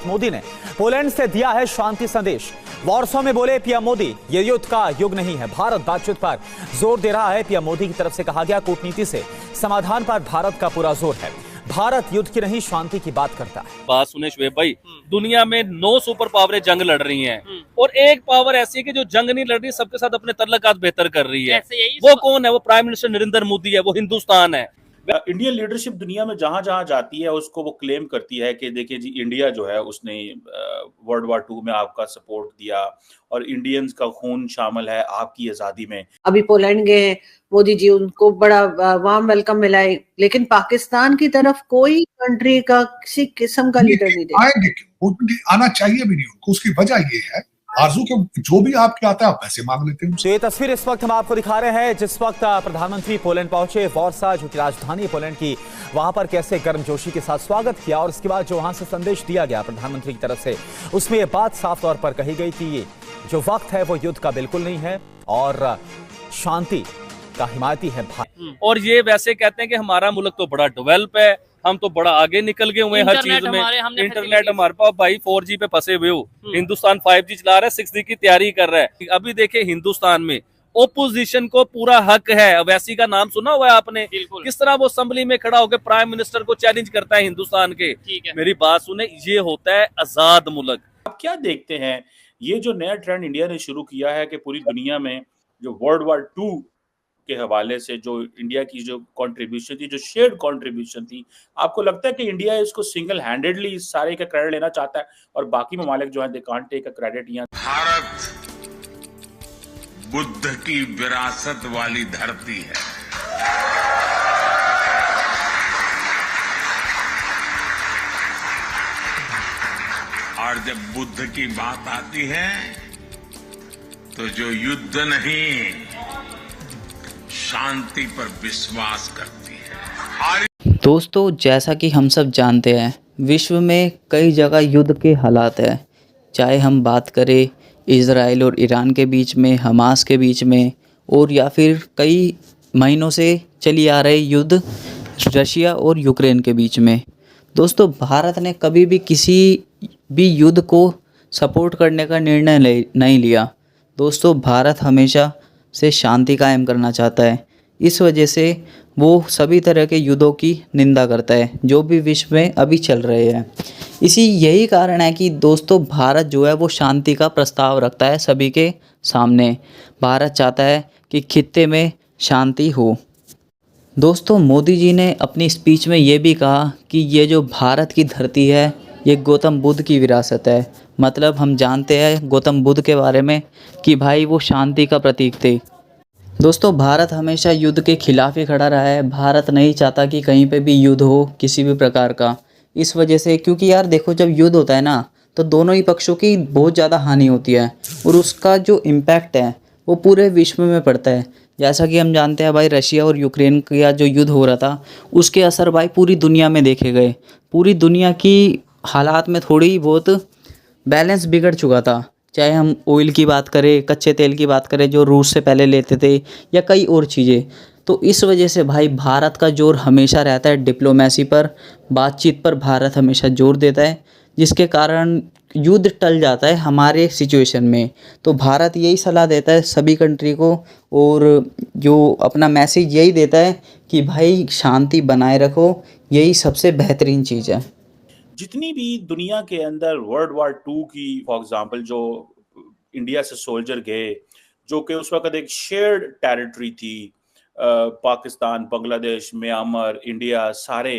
साथ मोदी ने पोलैंड से दिया है शांति संदेश। वॉर्सो में बोले पीएम मोदी, ये युद्ध का युग नहीं है, भारत बातचीत पर जोर दे रहा है। पीएम मोदी की तरफ से कहा गया, कूटनीति से समाधान पर भारत का पूरा जोर है। भारत युद्ध की नहीं शांति की बात करता है। बात सुने शुएब भाई, दुनिया में 9 सुपर पावरें जंग लड़ रही हैं और एक पावर ऐसी है कि जो जंग नहीं लड़ रही, सबके साथ अपने तल्लुकात बेहतर कर रही है। वो कौन है? वो प्राइम मिनिस्टर नरेंद्र मोदी है, वो हिंदुस्तान है। इंडियन लीडरशिप दुनिया में जहां जहां जाती है उसको वो क्लेम करती है कि देखिए जी, इंडिया जो है उसने वर्ल्ड वार 2 में आपका सपोर्ट दिया और इंडियंस का खून शामिल है आपकी आजादी में। अभी पोलैंड गए मोदी जी, उनको बड़ा वार्म वेलकम मिला है, लेकिन पाकिस्तान की तरफ कोई कंट्री का किसी किस्म का लीडर नहीं देखा। आएंगे क्यों? आना चाहिए भी नहीं उनको। उसकी वजह ये है आरजू के जो भी आपके आता है आप पैसे मांग लेते हैं। तो ये तस्वीर इस वक्त हम आपको दिखा रहे हैं जिस वक्त प्रधानमंत्री पोलैंड पहुंचे, वॉर्सा जो कि राजधानी पोलैंड की, वहां पर कैसे गर्मजोशी के साथ स्वागत किया और उसके बाद जो वहां से संदेश दिया गया प्रधानमंत्री की तरफ से, उसमें ये बात साफ तौर पर कही गई कि ये जो वक्त है वो युद्ध का बिल्कुल नहीं है और शांति का हिमायती है भारत। और ये वैसे कहते हैं कि हमारा मुल्क तो बड़ा डेवलप है, हम तो बड़ा आगे निकल गए हुए हैं हर चीज में। इंटरनेट हमारे पास भाई 4G पे फंसे हुए हो, हिंदुस्तान 5G चला रहा है, 6G की तैयारी कर रहा है। अभी देखिए हिंदुस्तान में ओपोजिशन को पूरा हक है। अवैसी का नाम सुना हुआ है आपने? किस तरह वो असेंबली में खड़ा होकर प्राइम मिनिस्टर को चैलेंज करता है हिंदुस्तान के। मेरी बात सुने, ये होता है आजाद मुल्क। आप क्या देखते हैं ये जो नया ट्रेंड इंडिया ने शुरू किया है कि पूरी दुनिया में जो वर्ल्ड वार 2 के हवाले से जो इंडिया की जो कंट्रीब्यूशन थी, जो शेयर्ड कंट्रीब्यूशन थी, आपको लगता है कि इंडिया इसको सिंगल हैंडेडली इस सारे का क्रेडिट लेना चाहता है और बाकी ममालिक जो है they can't take a credit? यहाँ भारत बुद्ध की विरासत वाली धरती है। और जब बुद्ध की बात आती है तो जो युद्ध नहीं शांति पर विश्वास करती है। दोस्तों, जैसा कि हम सब जानते हैं, विश्व में कई जगह युद्ध के हालात हैं। चाहे हम बात करें इज़राइल और ईरान के बीच में, हमास के बीच में, और या फिर कई महीनों से चली आ रही युद्ध रशिया और यूक्रेन के बीच में। दोस्तों, भारत ने कभी भी किसी भी युद्ध को सपोर्ट करने का निर्णय नहीं लिया। दोस्तों, भारत हमेशा से शांति कायम करना चाहता है। इस वजह से वो सभी तरह के युद्धों की निंदा करता है जो भी विश्व में अभी चल रहे हैं। यही कारण है कि दोस्तों, भारत जो है वो शांति का प्रस्ताव रखता है सभी के सामने। भारत चाहता है कि खित्ते में शांति हो। दोस्तों, मोदी जी ने अपनी स्पीच में ये भी कहा कि ये जो भारत की धरती है ये गौतम बुद्ध की विरासत है। मतलब हम जानते हैं गौतम बुद्ध के बारे में कि भाई वो शांति का प्रतीक थे। दोस्तों, भारत हमेशा युद्ध के खिलाफ ही खड़ा रहा है। भारत नहीं चाहता कि कहीं पे भी युद्ध हो किसी भी प्रकार का। इस वजह से, क्योंकि यार देखो, जब युद्ध होता है ना तो दोनों ही पक्षों की बहुत ज़्यादा हानि होती है और उसका जो इम्पैक्ट है वो पूरे विश्व में पड़ता है। जैसा कि हम जानते हैं भाई, रशिया और यूक्रेन का जो युद्ध हो रहा था उसके असर भाई पूरी दुनिया में देखे गए। पूरी दुनिया की हालात में थोड़ी बहुत बैलेंस बिगड़ चुका था। चाहे हम ऑयल की बात करें, कच्चे तेल की बात करें जो रूस से पहले लेते थे, या कई और चीज़ें। तो इस वजह से भाई भारत का जोर हमेशा रहता है डिप्लोमेसी पर, बातचीत पर भारत हमेशा जोर देता है, जिसके कारण युद्ध टल जाता है हमारे सिचुएशन में। तो भारत यही सलाह देता है सभी कंट्री को और जो अपना मैसेज यही देता है कि भाई शांति बनाए रखो, यही सबसे बेहतरीन चीज़ है। जितनी भी दुनिया के अंदर वर्ल्ड वार 2 की फॉर एग्जांपल जो इंडिया से सोल्जर गए, जो कि उस वक्त एक शेयर्ड टेरिटरी थी, पाकिस्तान, बांग्लादेश, म्यांमार, इंडिया, सारे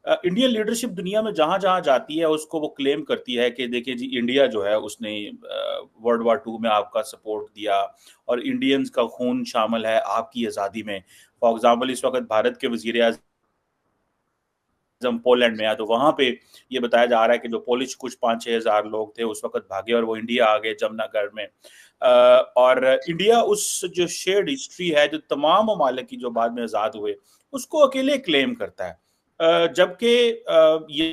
इंडियन लीडरशिप दुनिया में जहां जहां जाती है उसको वो क्लेम करती है कि देखिए जी, इंडिया जो है उसने वर्ल्ड वार 2 में आपका सपोर्ट दिया और इंडियंस का खून शामिल है आपकी आज़ादी में। फॉर एग्जांपल इस वक्त भारत के वज़ीर आज़म पोलैंड में आया तो वहां पे ये बताया जा रहा है कि जो पोलिश कुछ 5-6 हज़ार लोग थे उस वक्त भागे और वो इंडिया आ गए जमुनागढ़ में। और इंडिया उस जो शेयर्ड हिस्ट्री है, जो तमाम ममालिक की जो बाद में आज़ाद हुए, उसको अकेले क्लेम करता है। जबकि ये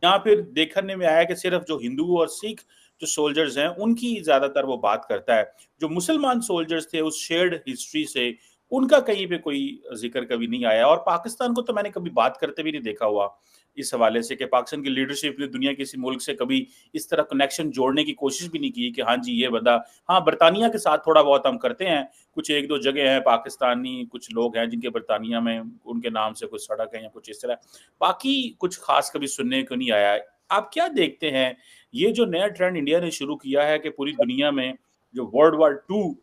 यहाँ फिर देखने में आया कि सिर्फ जो हिंदू और सिख जो सोल्जर्स हैं उनकी ज़्यादातर वो बात करता है। जो मुसलमान सोल्जर्स थे उस शेयर्ड हिस्ट्री से उनका कहीं पे कोई जिक्र कभी नहीं आया और पाकिस्तान को तो मैंने कभी बात करते भी नहीं देखा हुआ। इस हवाले से कि पाकिस्तान की लीडरशिप ने दुनिया के किसी मुल्क से कभी इस तरह कनेक्शन जोड़ने की कोशिश भी नहीं की कि हाँ जी ये बंदा, हाँ बरतानिया के साथ थोड़ा बहुत हम करते हैं, कुछ एक दो जगह हैं पाकिस्तानी कुछ लोग हैं जिनके बरतानिया में उनके नाम से कुछ सड़क है या कुछ इस तरह, बाकी कुछ खास कभी सुनने को नहीं आया है। आप क्या देखते हैं ये जो नया ट्रेंड इंडिया ने शुरू किया है कि पूरी दुनिया में जो वर्ल्ड war II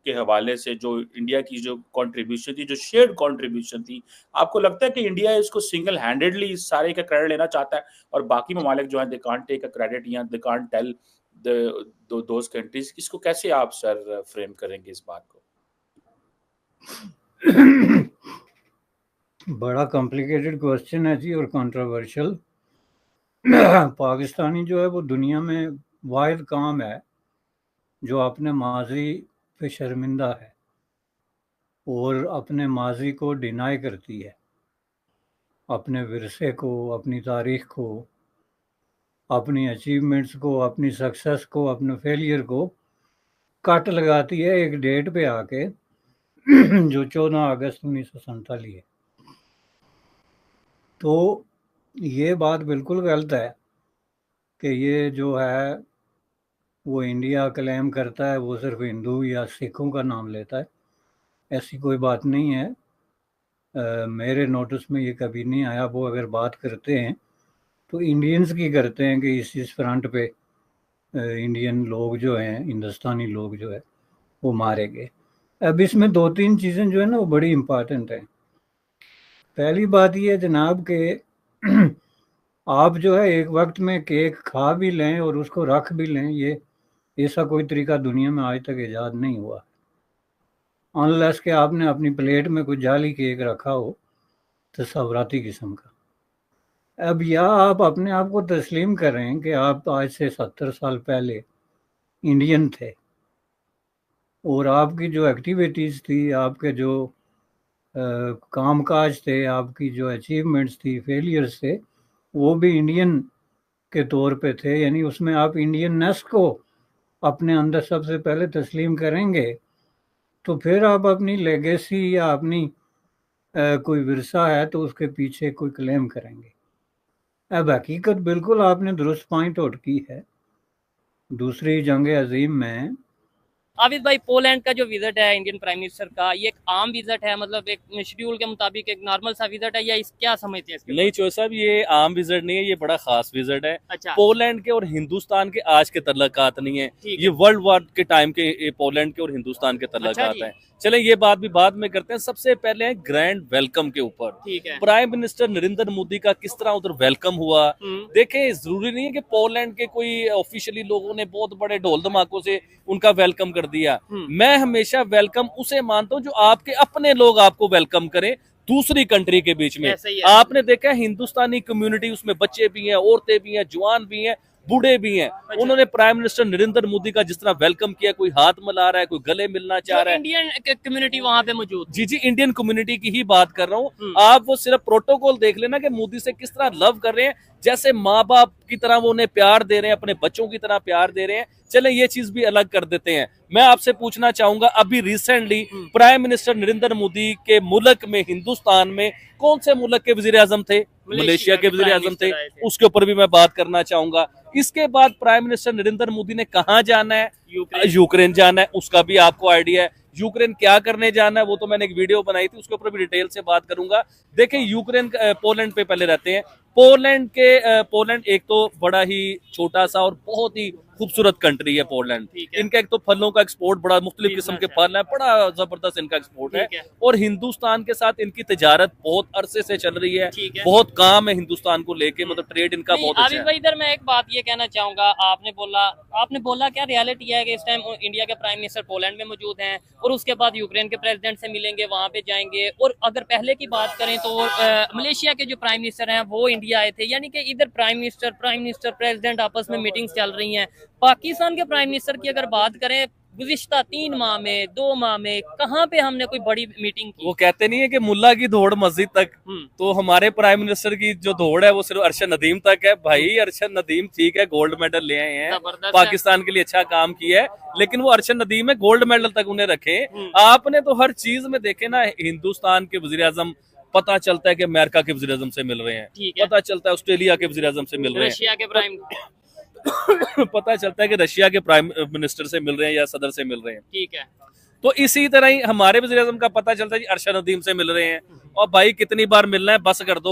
के हवाले से जो इंडिया की जो कंट्रीब्यूशन थी, जो शेयर्ड कंट्रीब्यूशन थी, आपको लगता है कि इंडिया इसको सिंगल हैंडेडली इस सारे का क्रेडिट लेना चाहता है और बाकी ममालिक जो हैं they can't take a credit या they can't tell those countries? इसको कैसे आप सर फ्रेम करेंगे इस बात को? बड़ा कॉम्प्लिकेटेड क्वेश्चन है जी और कंट्रोवर्शियल। पाकिस्तानी जो है वो दुनिया में वाहिद काम है जो अपने माजी पे शर्मिंदा है और अपने माजी को डिनाई करती है, अपने विरसे को, अपनी तारीख को, अपनी अचीवमेंट्स को, अपनी सक्सेस को, अपने फेलियर को कट लगाती है एक डेट पे आके जो 14 अगस्त 1947 है। तो ये बात बिल्कुल गलत है कि ये जो है वो इंडिया क्लेम करता है, वो सिर्फ हिंदू या सिखों का नाम लेता है। ऐसी कोई बात नहीं है। मेरे नोटिस में ये कभी नहीं आया। वो अगर बात करते हैं तो इंडियंस की करते हैं कि इस फ्रंट पे इंडियन लोग जो हैं, हिंदुस्तानी लोग जो है वो मारे गए। अब इसमें 2-3 चीज़ें जो है ना वो बड़ी इम्पॉर्टेंट हैं। पहली बात ये जनाब के आप जो है एक वक्त में केक खा भी लें और उसको रख भी लें, ये ऐसा कोई तरीका दुनिया में आज तक ईजाद नहीं हुआ, अनलेस के आपने अपनी प्लेट में कोई जाली केक रखा हो तसव्वुराती किस्म का। अब या आप अपने आप को तस्लीम करें कि आप आज से 70 साल पहले इंडियन थे और आपकी जो एक्टिविटीज़ थी, आपके जो कामकाज थे, आपकी जो अचीवमेंट्स थी, फेलियर्स थे, वो भी इंडियन के तौर पे थे, यानी उसमें आप इंडियननेस को अपने अंदर सबसे पहले तस्लीम करेंगे तो फिर आप अपनी लेगेसी या अपनी कोई विरसा है तो उसके पीछे कोई क्लेम करेंगे। अब हकीकत बिल्कुल आपने दुरुस्त पॉइंट आउट की है। दूसरी जंग अजीम में आबिद भाई, पोलैंड का जो विजिट है इंडियन प्राइम मिनिस्टर का, ये एक आम विजिट है, मतलब एक शेड्यूल के मुताबिक एक नॉर्मल सा विजिट है, या इस क्या समझते हैं इसके? नहीं चौधरी साहब, ये आम विजिट नहीं है, ये बड़ा खास विजिट है। अच्छा। पोलैंड के और हिंदुस्तान के आज के तल्लुकात नहीं है, ये वर्ल्ड वार के टाइम के पोलैंड के और हिंदुस्तान के तल्लुकात हैं। चले ये बात भी बाद में करते हैं। सबसे पहले है ग्रैंड वेलकम के ऊपर। प्राइम मिनिस्टर नरेंद्र मोदी का किस तरह उधर वेलकम हुआ। देखें, जरूरी नहीं है कि पोलैंड के कोई ऑफिशियली लोगों ने बहुत बड़े ढोल धमाकों से उनका वेलकम कर दिया। मैं हमेशा वेलकम उसे मानता हूं जो आपके अपने लोग आपको वेलकम करें दूसरी कंट्री के बीच में। आपने देखा हिंदुस्तानी कम्युनिटी, उसमें बच्चे भी हैं, औरतें भी हैं, जवान भी हैं, बूढ़े भी हैं। उन्होंने प्राइम मिनिस्टर नरेंद्र मोदी का जिस तरह वेलकम किया, कोई हाथ मिला रहा है, कोई गले मिलना चाह रहा है। इंडियन कम्युनिटी वहां पे मौजूद। जी, इंडियन कम्युनिटी की ही बात कर रहा हूँ। आप वो सिर्फ प्रोटोकॉल देख लेना कि मोदी से किस तरह लव कर रहे हैं, जैसे माँ बाप की तरह वो उन्हें प्यार दे रहे हैं, अपने बच्चों की तरह प्यार दे रहे हैं। चले ये चीज भी अलग कर देते हैं। मैं आपसे पूछना चाहूंगा, अभी recently prime minister Narendra Modi के मुल्क में, हिंदुस्तान में कौन से मुल्क के वजीर आजम थे? मलेशिया के वजीर आजम थे। उसके ऊपर भी मैं बात करना चाहूंगा। इसके बाद प्राइम मिनिस्टर नरेंद्र मोदी ने कहां जाना है? यूक्रेन जाना है। उसका भी आपको आइडिया है। यूक्रेन क्या करने जाना है वो तो मैंने एक वीडियो बनाई थी, उसके ऊपर भी डिटेल से बात करूंगा। देखें, यूक्रेन पोलैंड पे पहले रहते हैं। पोलैंड एक तो बड़ा ही छोटा सा और बहुत ही खूबसूरत कंट्री है पोलैंड। इनका एक तो फलों का एक्सपोर्ट, बड़ा मुख्तलिफ किस्म के फल है, बड़ा जबरदस्त इनका एक्सपोर्ट है। और हिंदुस्तान के साथ इनकी तिजारत बहुत अरसे से चल रही है। बहुत काम है हिंदुस्तान को लेके, मतलब ट्रेड इनका बहुत अच्छा है। इधर मैं एक बात ये कहना चाहूंगा, आपने बोला क्या रियलिटी है कि इस टाइम इंडिया के प्राइम मिनिस्टर पोलैंड में मौजूद हैं और उसके बाद यूक्रेन के प्रेसिडेंट से मिलेंगे, वहां पे जाएंगे। और अगर पहले की बात करें तो मलेशिया के जो प्राइम मिनिस्टर हैं वो इंडिया आए थे, यानी कि इधर प्राइम मिनिस्टर प्रेसिडेंट आपस में मीटिंग्स चल रही हैं। पाकिस्तान के प्राइम मिनिस्टर की अगर बात करें, गुज़िश्ता 3 माह में, 2 माह में कहाँ पे हमने कोई बड़ी मीटिंग की? वो कहते नहीं है कि मुल्ला की दौड़ मस्जिद तक, तो हमारे प्राइम मिनिस्टर की जो दौड़ है वो सिर्फ अरशद नदीम तक है। भाई अरशद नदीम ठीक है, गोल्ड मेडल ले आए हैं, पाकिस्तान के लिए अच्छा काम किया है, लेकिन वो अरशद नदीम है, गोल्ड मेडल तक उन्हें रखे। आपने तो हर चीज में देखे ना, हिंदुस्तान के वजीर आजम पता चलता है कि अमेरिका के वज़ीर आज़म से मिल रहे हैं, ठीक है। पता चलता है ऑस्ट्रेलिया के वज़ीर आज़म से मिल रहे हैं, रशिया के प्राइम पता चलता है कि रशिया के प्राइम मिनिस्टर से मिल रहे हैं या सदर से मिल रहे हैं। ठीक है। तो इसी तरह ही हमारे वज़ीर आज़म का पता चलता है जी अरशद नदीम से मिल रहे हैं, और भाई कितनी बार मिलना है, बस कर दो